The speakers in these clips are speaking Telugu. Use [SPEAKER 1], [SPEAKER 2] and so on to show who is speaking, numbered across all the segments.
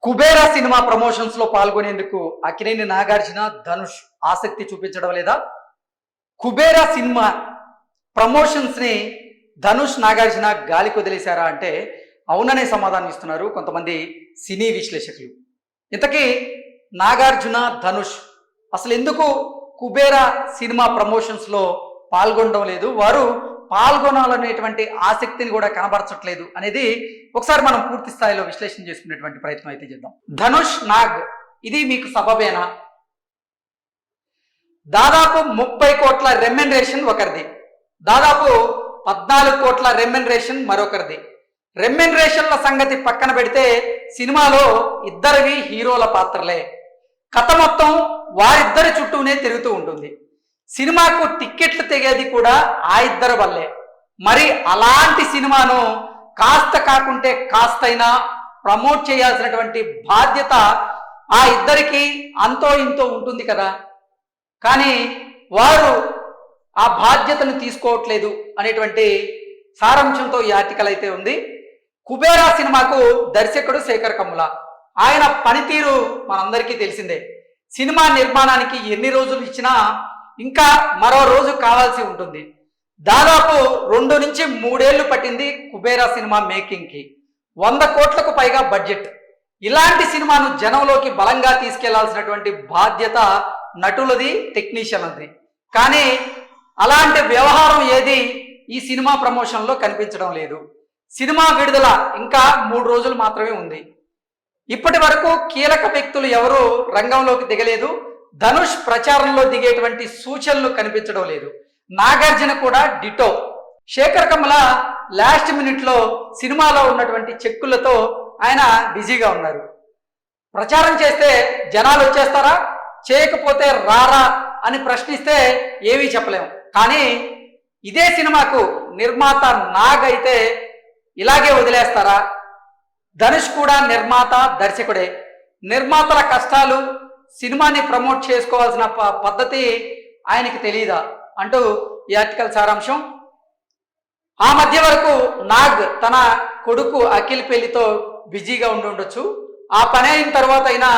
[SPEAKER 1] కుబేరా సినిమా ప్రమోషన్స్ లో పాల్గొనేందుకు అక్కినేని నాగార్జున, ధనుష్ ఆసక్తి చూపించడం లేదా? కుబేరా సినిమా ప్రమోషన్స్ ని ధనుష్, నాగార్జున గాలికి వదిలేశారా అంటే అవుననే సమాధానం ఇస్తున్నారు కొంతమంది సినీ విశ్లేషకులు. ఇంతకీ నాగార్జున, ధనుష్ అసలు ఎందుకు కుబేరా సినిమా ప్రమోషన్స్ లో పాల్గొనడం లేదు, వారు పాల్గొనాలనేటువంటి ఆసక్తిని కూడా కనబరచట్లేదు అనేది ఒకసారి మనం పూర్తి స్థాయిలో విశ్లేషణ చేసుకునేటువంటి ప్రయత్నం అయితే చేద్దాం. ధనుష్, నాగ్ ఇది మీకు సబబేనా? దాదాపు 30 కోట్ల రెమ్యునరేషన్ ఒకరిది, దాదాపు 14 కోట్ల రెమ్యునరేషన్ మరొకరిది. రెమ్యునరేషన్ల సంగతి పక్కన పెడితే సినిమాలో ఇద్దరివి హీరోల పాత్రలే. కథ మొత్తం వారిద్దరి చుట్టూనే తిరుగుతూ ఉంటుంది. సినిమాకు టిక్కెట్లు తెగేది కూడా ఆ ఇద్దరి వల్లే. మరి అలాంటి సినిమాను కాస్త కాకుంటే కాస్తైనా ప్రమోట్ చేయాల్సినటువంటి బాధ్యత ఆ ఇద్దరికి అంతో ఇంతో ఉంటుంది కదా. కానీ వారు ఆ బాధ్యతను తీసుకోవట్లేదు అనేటువంటి సారాంశంతో ఈ ఆర్టికల్ అయితే ఉంది. కుబేరా సినిమాకు దర్శకుడు శేఖర్ కమ్ముల. ఆయన పనితీరు మనందరికీ తెలిసిందే. సినిమా నిర్మాణానికి ఎన్ని రోజులు ఇచ్చినా ఇంకా మరో రోజు కావాల్సి ఉంటుంది. దాదాపు 2 నుంచి 3 ఏళ్లు పట్టింది కుబేరా సినిమా మేకింగ్కి. 100 కోట్లకు పైగా బడ్జెట్. ఇలాంటి సినిమాను జనంలోకి బలంగా తీసుకెళ్లాల్సినటువంటి బాధ్యత నటులది, టెక్నీషియన్లది. కానీ అలాంటి వ్యవహారం ఏది ఈ సినిమా ప్రమోషన్లో కనిపించడం లేదు. సినిమా విడుదల ఇంకా 3 రోజులు మాత్రమే ఉంది. ఇప్పటి వరకు కీలక వ్యక్తులు ఎవరు రంగంలోకి దిగలేదు. ధనుష్ ప్రచారంలో దిగేటువంటి సూచనలు కనిపించడం లేదు. నాగార్జున కూడా ditto. Shekhar Kammula last minute లో సినిమాలో ఉన్నటువంటి చెక్కులతో ఆయన బిజీగా ఉన్నారు. ప్రచారం చేస్తే జనాలు వచ్చేస్తారా, చేయకపోతే రారా అని ప్రశ్నిస్తే ఏమీ చెప్పలేము. కానీ ఇదే సినిమాకు నిర్మాత నాగ్ అయితే ఇలాగే వదిలేస్తారా? ధనుష్ కూడా నిర్మాత, దర్శకుడే. నిర్మాతల కష్టాలు, సినిమాని ప్రమోట్ చేసుకోవాల్సిన పద్ధతి ఆయనకి తెలియదా అంటూ ఈ ఆర్టికల్ సారాంశం. ఆ మధ్య వరకు నాగ్ తన కొడుకు అఖిల్ పెళ్లితో బిజీగా ఉండి ఉండొచ్చు. ఆ పని అయిన తర్వాత అయినా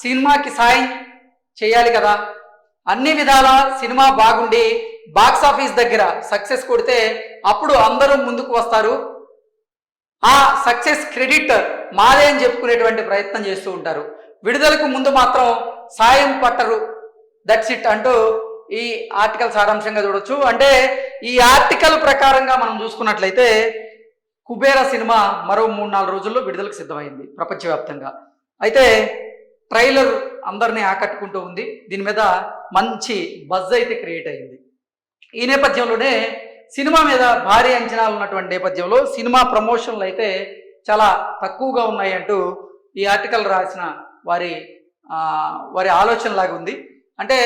[SPEAKER 1] సినిమాకి సాయం చేయాలి కదా. అన్ని విధాల సినిమా బాగుండి బాక్స్ ఆఫీస్ దగ్గర సక్సెస్ కొడితే అప్పుడు అందరూ ముందుకు వస్తారు. ఆ సక్సెస్ క్రెడిట్ మాదే అని చెప్పుకునేటువంటి ప్రయత్నం చేస్తూ ఉంటారు. విడుదలకు ముందు మాత్రం సాయం పట్టరు. దట్స్ ఇట్ అంటూ ఈ ఆర్టికల్ సారాంశంగా చూడొచ్చు. అంటే ఈ ఆర్టికల్ ప్రకారంగా మనం చూసుకున్నట్లయితే కుబేరా సినిమా మరో 3-4 రోజుల్లో విడుదలకు సిద్ధమైంది ప్రపంచవ్యాప్తంగా. అయితే ట్రైలర్ అందరినీ ఆకట్టుకుంటూ ఉంది. దీని మీద మంచి బజ్ అయితే క్రియేట్ అయింది. ఈ నేపథ్యంలోనే సినిమా మీద భారీ అంచనాలు ఉన్నటువంటి నేపథ్యంలో సినిమా ప్రమోషన్లు అయితే చాలా తక్కువగా ఉన్నాయి అంటూ ఈ ఆర్టికల్ రాసిన వారి ఆలోచనలాగా ఉంది. అంటే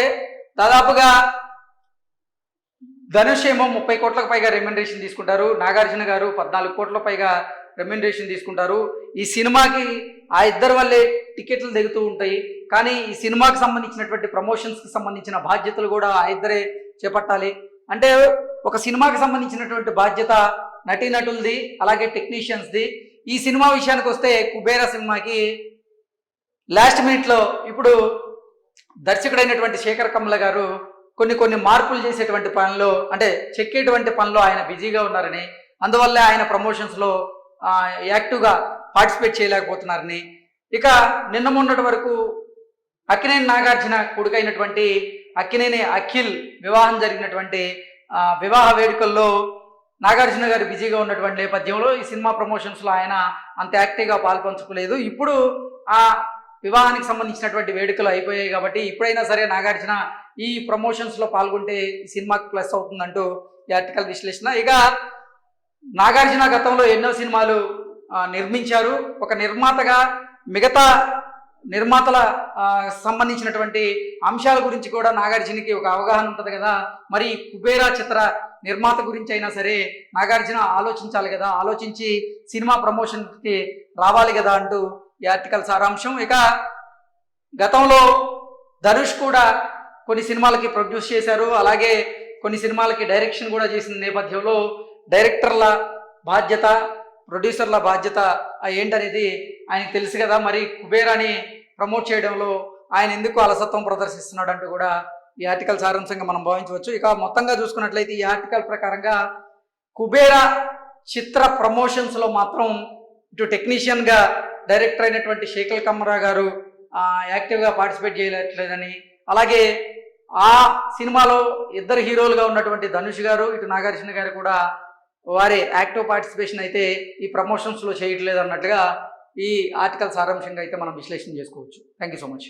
[SPEAKER 1] దాదాపుగా ధనుష్ ఏమో 30 కోట్లకు పైగా రెమ్యునరేషన్ తీసుకుంటారు, నాగార్జున గారు 14 కోట్లకు పైగా రెమ్యునరేషన్ తీసుకుంటారు. ఈ సినిమాకి ఆ ఇద్దరి వల్లే టికెట్లు దిగుతూ ఉంటాయి. కానీ ఈ సినిమాకి సంబంధించినటువంటి ప్రమోషన్స్కి సంబంధించిన బాధ్యతలు కూడా ఆ ఇద్దరే చేపట్టాలి. అంటే ఒక సినిమాకి సంబంధించినటువంటి బాధ్యత నటీనటులది, అలాగే టెక్నీషియన్స్ది. ఈ సినిమా విషయానికి వస్తే కుబేరా సినిమాకి లాస్ట్ మినిట్లో ఇప్పుడు దర్శకుడైనటువంటి శేఖర్ కమ్ముల గారు కొన్ని మార్పులు చేసేటువంటి పనిలో, అంటే చెక్కేటువంటి పనిలో ఆయన బిజీగా ఉన్నారని, అందువల్లే ఆయన ప్రమోషన్స్లో యాక్టివ్గా పార్టిసిపేట్ చేయలేకపోతున్నారని, ఇక నిన్న మొన్నటి వరకు అక్కినేని నాగార్జున కొడుకైనటువంటి అక్కినేని అఖిల్ వివాహం జరిగినటువంటి వివాహ వేడుకల్లో నాగార్జున గారు బిజీగా ఉన్నటువంటి నేపథ్యంలో ఈ సినిమా ప్రమోషన్స్లో ఆయన అంత యాక్టివ్గా పాల్పంచుకోలేదు. ఇప్పుడు ఆ వివాహానికి సంబంధించినటువంటి వేడుకలు అయిపోయాయి కాబట్టి ఇప్పుడైనా సరే నాగార్జున ఈ ప్రమోషన్స్లో పాల్గొంటే ఈ సినిమాకి ప్లస్ అవుతుందంటూ ఈ ఆర్టికల్ విశ్లేషణ. ఇక నాగార్జున గతంలో ఎన్నో సినిమాలు నిర్మించారు. ఒక నిర్మాతగా మిగతా నిర్మాతల సంబంధించినటువంటి అంశాల గురించి కూడా నాగార్జునకి ఒక అవగాహన ఉంటుంది కదా. మరి కుబేరా చిత్ర నిర్మాత గురించి అయినా సరే నాగార్జున ఆలోచించాలి కదా, ఆలోచించి సినిమా ప్రమోషన్కి రావాలి కదా అంటూ ఈ ఆర్టికల్ సారాంశం. ఇక గతంలో ధనుష్ కూడా కొన్ని సినిమాలకి ప్రొడ్యూస్ చేశారు, అలాగే కొన్ని సినిమాలకి డైరెక్షన్ కూడా చేసిన నేపథ్యంలో డైరెక్టర్ల బాధ్యత, ప్రొడ్యూసర్ల బాధ్యత ఏంటనేది ఆయనకు తెలుసు కదా. మరి కుబేరాని ప్రమోట్ చేయడంలో ఆయన ఎందుకు అలసత్వం ప్రదర్శిస్తున్నాడు అంటూ కూడా ఈ ఆర్టికల్ సారాంశంగా మనం భావించవచ్చు. ఇక మొత్తంగా చూసుకున్నట్లయితే ఈ ఆర్టికల్ ప్రకారంగా కుబేరా చిత్ర ప్రమోషన్స్లో మాత్రం ఇటు టెక్నీషియన్గా డైరెక్టర్ అయినటువంటి శేఖర్ కమ్రా గారు యాక్టివ్గా పార్టిసిపేట్ చేయలేట్లేదని, అలాగే ఆ సినిమాలో ఇద్దరు హీరోలుగా ఉన్నటువంటి ధనుష్ గారు ఇటు నాగార్జున గారు కూడా వారి యాక్టివ్ పార్టిసిపేషన్ అయితే ఈ ప్రమోషన్స్లో చేయట్లేదు అన్నట్లుగా ఈ ఆర్టికల్ సారాంశంగా అయితే మనం విశ్లేషణ చేసుకోవచ్చు. Thank you so much.